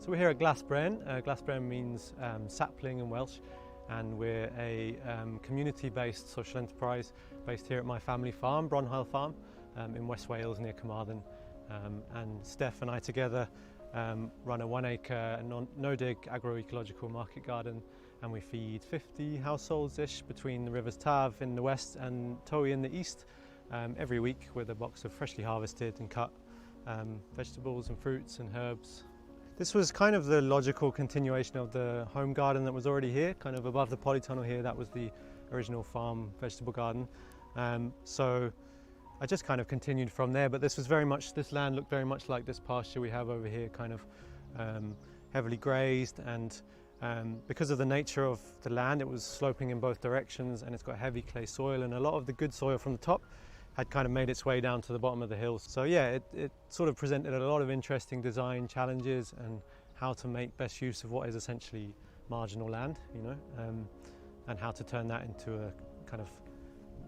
So we're here at Gardeners'World. Gardeners'World means sapling in Welsh, and we're a community-based social enterprise based here at my family farm, Bronhael Farm, in West Wales near Carmarthen. And Steph and I together run a 1 acre no-dig agroecological market garden, and we feed 50 households-ish between the rivers Tav in the west and Towy in the east every week, with a box of freshly harvested and cut vegetables and fruits and herbs. This was kind of the logical continuation of the home garden that was already here, kind of above the polytunnel here. That was the original farm vegetable garden. So I just kind of continued from there, but this land looked very much like this pasture we have over here, kind of heavily grazed, and because of the nature of the land, it was sloping in both directions, and it's got heavy clay soil, and a lot of the good soil from the top had kind of made its way down to the bottom of the hills. So yeah, it sort of presented a lot of interesting design challenges and how to make best use of what is essentially marginal land, you know, and how to turn that into a kind of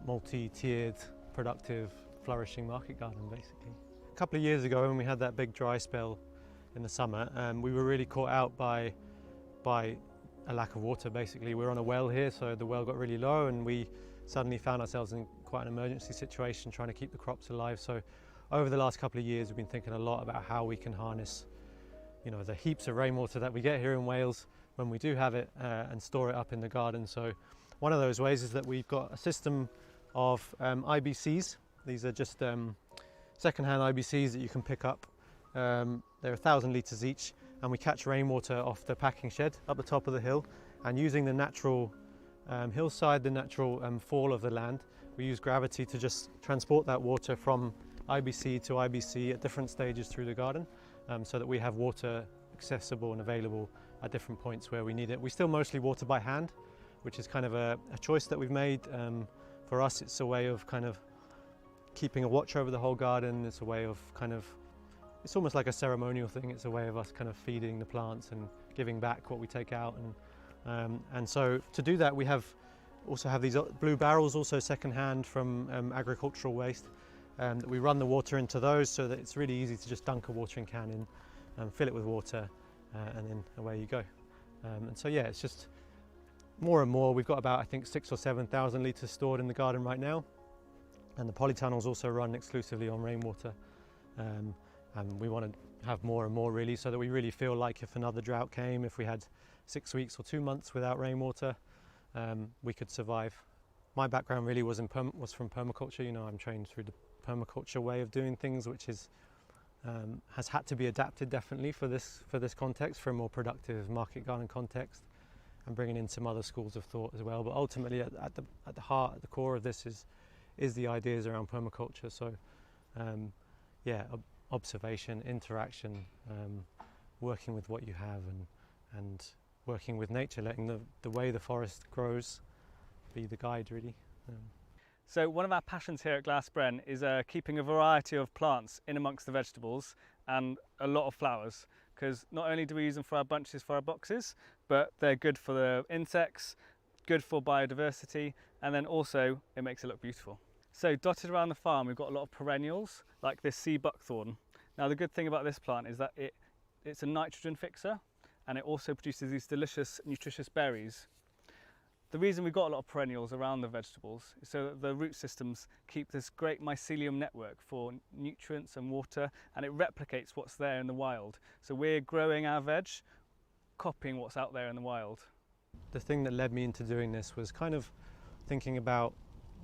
multi-tiered, productive, flourishing market garden, basically. A couple of years ago, when we had that big dry spell in the summer, we were really caught out by a lack of water, basically. We're on a well here, so the well got really low, and we suddenly found ourselves in quite an emergency situation trying to keep the crops alive. So over the last couple of years, we've been thinking a lot about how we can harness, you know, the heaps of rainwater that we get here in Wales when we do have it, and store it up in the garden. So one of those ways is that we've got a system of IBCs. These are just second-hand IBCs that you can pick up. They're 1,000 litres each, and we catch rainwater off the packing shed up the top of the hill, and using the natural hillside, the natural fall of the land, we use gravity to just transport that water from IBC to IBC at different stages through the garden, so that we have water accessible and available at different points where we need it. We still mostly water by hand, which is kind of a choice that we've made. For us, it's a way of kind of keeping a watch over the whole garden. It's a way of it's almost like a ceremonial thing. It's a way of us kind of feeding the plants and giving back what we take out. And so to do that, we also have these blue barrels, also second-hand from agricultural waste, that we run the water into those, so that it's really easy to just dunk a watering can in and fill it with water, and then away you go. And so yeah, it's just more and more. We've got about, I think, 6,000 or 7,000 litres stored in the garden right now, and the polytunnels also run exclusively on rainwater. And we want to have more and more, really, so that we really feel like if another drought came, if we had 6 weeks or 2 months without rainwater, we could survive. My background really was from permaculture. You know, I'm trained through the permaculture way of doing things, which has had to be adapted definitely for this context, for a more productive market garden context, and bringing in some other schools of thought as well. But ultimately, at the heart, at the core of this is the ideas around permaculture. So yeah, observation, interaction, working with what you have, and working with nature, letting the way the forest grows be the guide, really. So one of our passions here at Gardeners'World is keeping a variety of plants in amongst the vegetables and a lot of flowers, because not only do we use them for our bunches, for our boxes, but they're good for the insects, good for biodiversity, and then also it makes it look beautiful. So dotted around the farm, we've got a lot of perennials like this sea buckthorn. Now the good thing about this plant is that it's a nitrogen fixer, and it also produces these delicious, nutritious berries. The reason we've got a lot of perennials around the vegetables is so that the root systems keep this great mycelium network for nutrients and water, and it replicates what's there in the wild. So we're growing our veg, copying what's out there in the wild. The thing that led me into doing this was kind of thinking about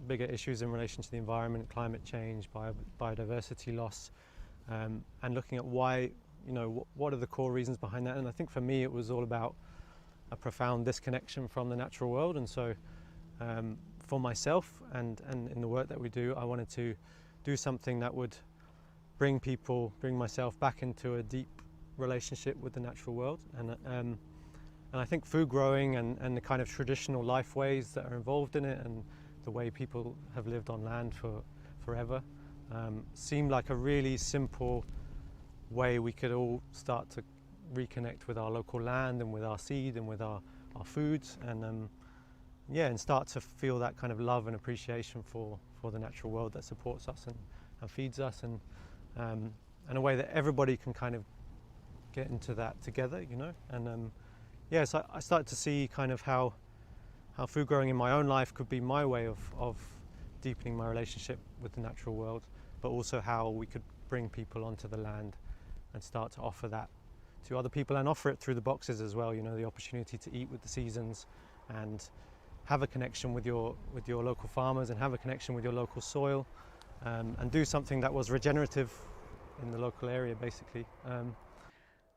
bigger issues in relation to the environment, climate change, biodiversity loss, and looking at why, you know, what are the core reasons behind that. And I think for me it was all about a profound disconnection from the natural world. And so for myself and in the work that we do, I wanted to do something that would bring myself back into a deep relationship with the natural world. And I think food growing and the kind of traditional life ways that are involved in it, and the way people have lived on land forever, seemed like a really simple way we could all start to reconnect with our local land and with our seed and with our foods, and and start to feel that kind of love and appreciation for the natural world that supports us and feeds us, and a way that everybody can kind of get into that together, you know. And yeah, so I started to see kind of how food growing in my own life could be my way of deepening my relationship with the natural world, but also how we could bring people onto the land and start to offer that to other people and offer it through the boxes as well, you know, the opportunity to eat with the seasons and have a connection with your local farmers and have a connection with your local soil, and do something that was regenerative in the local area, basically.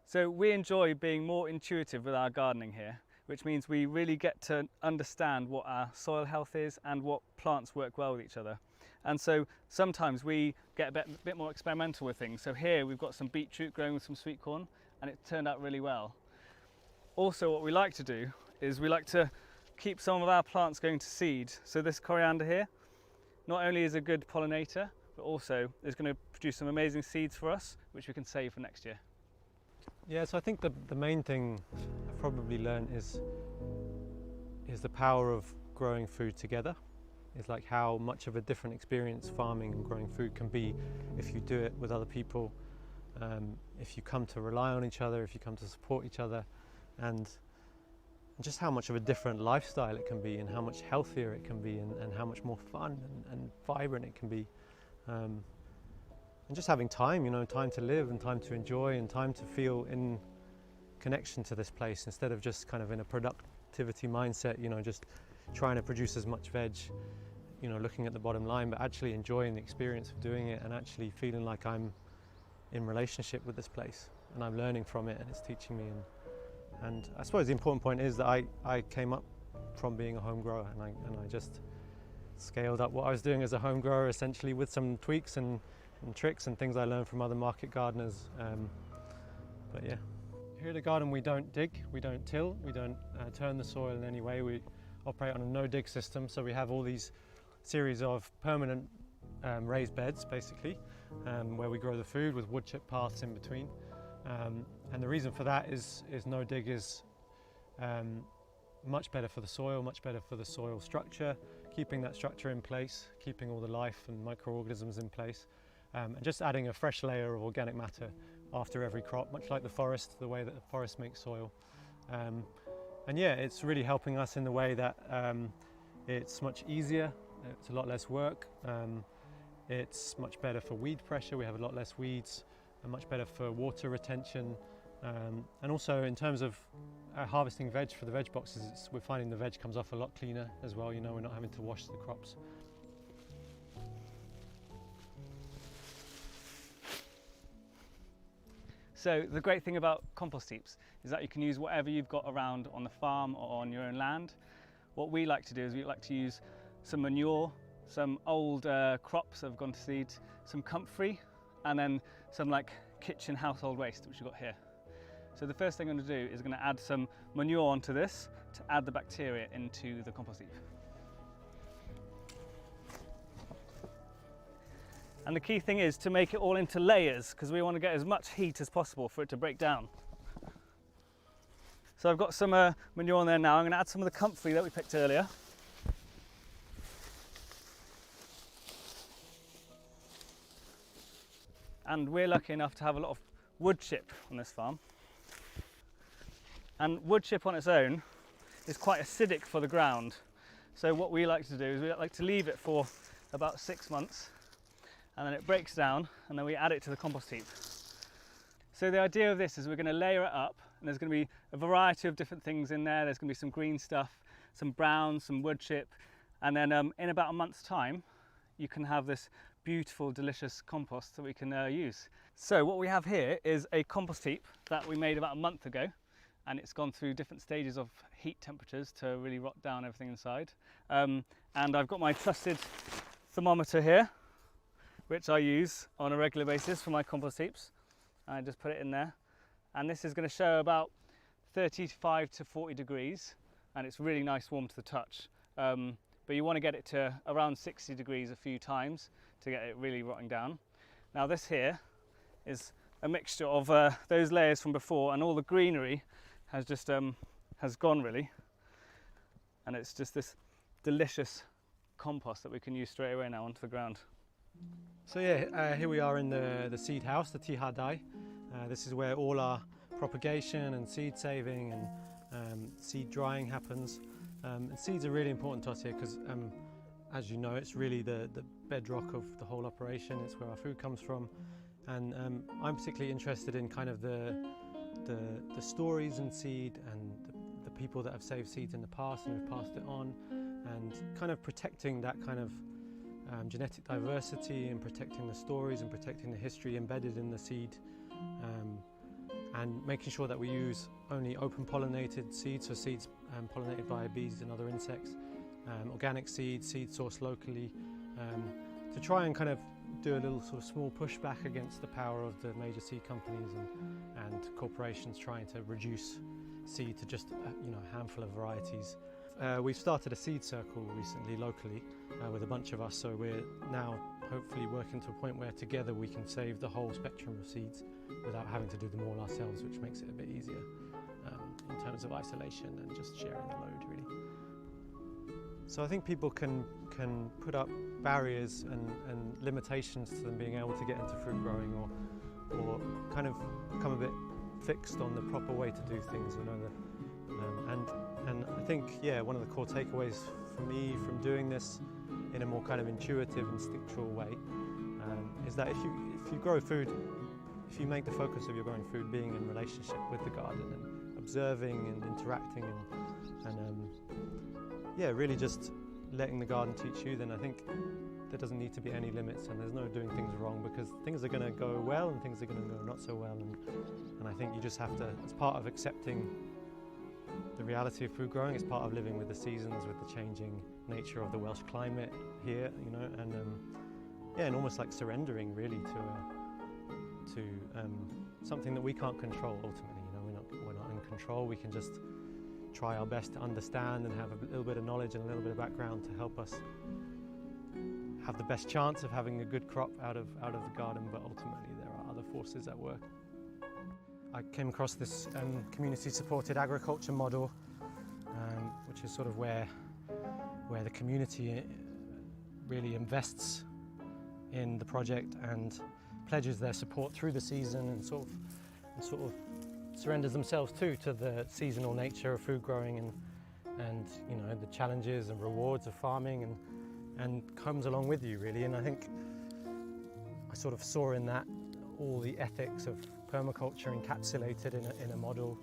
So we enjoy being more intuitive with our gardening here, which means we really get to understand what our soil health is and what plants work well with each other. And so sometimes we get a bit more experimental with things. So here we've got some beetroot growing with some sweet corn, and it turned out really well. Also, what we like to do is we like to keep some of our plants going to seed. So this coriander here, not only is a good pollinator, but also is going to produce some amazing seeds for us, which we can save for next year. Yeah, so I think the main thing I've probably learned is the power of growing food together. It's like how much of a different experience farming and growing food can be if you do it with other people, if you come to rely on each other, if you come to support each other, and just how much of a different lifestyle it can be and how much healthier it can be and how much more fun and vibrant it can be. And just having time, you know, time to live and time to enjoy and time to feel in connection to this place instead of just kind of in a productivity mindset, you know, just trying to produce as much veg, you know, looking at the bottom line, but actually enjoying the experience of doing it and actually feeling like I'm in relationship with this place and I'm learning from it and it's teaching me. And I suppose the important point is that I came up from being a home grower and I just scaled up what I was doing as a home grower essentially with some tweaks and tricks and things I learned from other market gardeners. But yeah. Here at the garden we don't dig, we don't till, we don't turn the soil in any way. We operate on a no-dig system, so we have all these series of permanent raised beds basically, where we grow the food with wood chip paths in between. And the reason for that is no dig is much better for the soil, much better for the soil structure, keeping that structure in place, keeping all the life and microorganisms in place, and just adding a fresh layer of organic matter after every crop, much like the forest, the way that the forest makes soil. And yeah, it's really helping us in the way that it's much easier, it's a lot less work, it's much better for weed pressure, we have a lot less weeds, and much better for water retention, and also in terms of harvesting veg for the veg boxes, we're finding the veg comes off a lot cleaner as well, you know, we're not having to wash the crops. So the great thing about compost heaps is that you can use whatever you've got around on the farm or on your own land. What we like to do is we like to use some manure, some old crops that have gone to seed, some comfrey, and then some like kitchen household waste, which we've got here. So the first thing I'm going to do is going to add some manure onto this to add the bacteria into the compost heap. And the key thing is to make it all into layers because we want to get as much heat as possible for it to break down. So I've got some manure on there now. I'm going to add some of the comfrey that we picked earlier. And we're lucky enough to have a lot of wood chip on this farm. And wood chip on its own is quite acidic for the ground. So what we like to do is we like to leave it for about 6 months, and then it breaks down, and then we add it to the compost heap. So the idea of this is we're going to layer it up, and there's going to be a variety of different things in there. There's going to be some green stuff, some brown, some wood chip, and then in about a month's time, you can have this beautiful, delicious compost that we can use. So what we have here is a compost heap that we made about a month ago, and it's gone through different stages of heat temperatures to really rot down everything inside. And I've got my trusted thermometer here, which I use on a regular basis for my compost heaps. I just put it in there, and this is going to show about 35 to 40 degrees, and it's really nice warm to the touch. But you want to get it to around 60 degrees a few times to get it really rotting down. Now this here is a mixture of those layers from before, and all the greenery has just has gone really, and it's just this delicious compost that we can use straight away now onto the ground. So yeah, here we are in the seed house, the Tihadai. This is where all our propagation and seed saving and seed drying happens. And seeds are really important to us here because, as you know, it's really the bedrock of the whole operation. It's where our food comes from. And I'm particularly interested in kind of the stories in seed and the people that have saved seeds in the past and have passed it on, and kind of protecting that kind of genetic diversity and protecting the stories and protecting the history embedded in the seed, and making sure that we use only open pollinated seeds, so seeds pollinated by bees and other insects, organic seeds sourced locally, to try and kind of do a little sort of small pushback against the power of the major seed companies and corporations trying to reduce seed to just a handful of varieties. We've started a seed circle recently locally with a bunch of us, so we're now hopefully working to a point where together we can save the whole spectrum of seeds without having to do them all ourselves, which makes it a bit easier in terms of isolation and just sharing the load, really. So I think people can put up barriers and limitations to them being able to get into fruit growing, or kind of become a bit fixed on the proper way to do things, and I think, one of the core takeaways for me from doing this in a more kind of intuitive, instinctual way, is that if you grow food, if you make the focus of your growing food being in relationship with the garden and observing and interacting and really just letting the garden teach you, then I think there doesn't need to be any limits, and there's no doing things wrong, because things are going to go well and things are going to go not so well, and I think you just have to, as part of accepting the reality of food growing, it's part of living with the seasons, with the changing nature of the Welsh climate here, and almost like surrendering really to something that we can't control ultimately. We're not in control. We can just try our best to understand and have a little bit of knowledge and a little bit of background to help us have the best chance of having a good crop out of the garden, but ultimately there are other forces at work. I came across this community-supported agriculture model, which is sort of where the community really invests in the project and pledges their support through the season, and sort of surrenders themselves to the seasonal nature of food growing and the challenges and rewards of farming, and comes along with you really. And I think I sort of saw in that all the ethics of permaculture encapsulated in a model.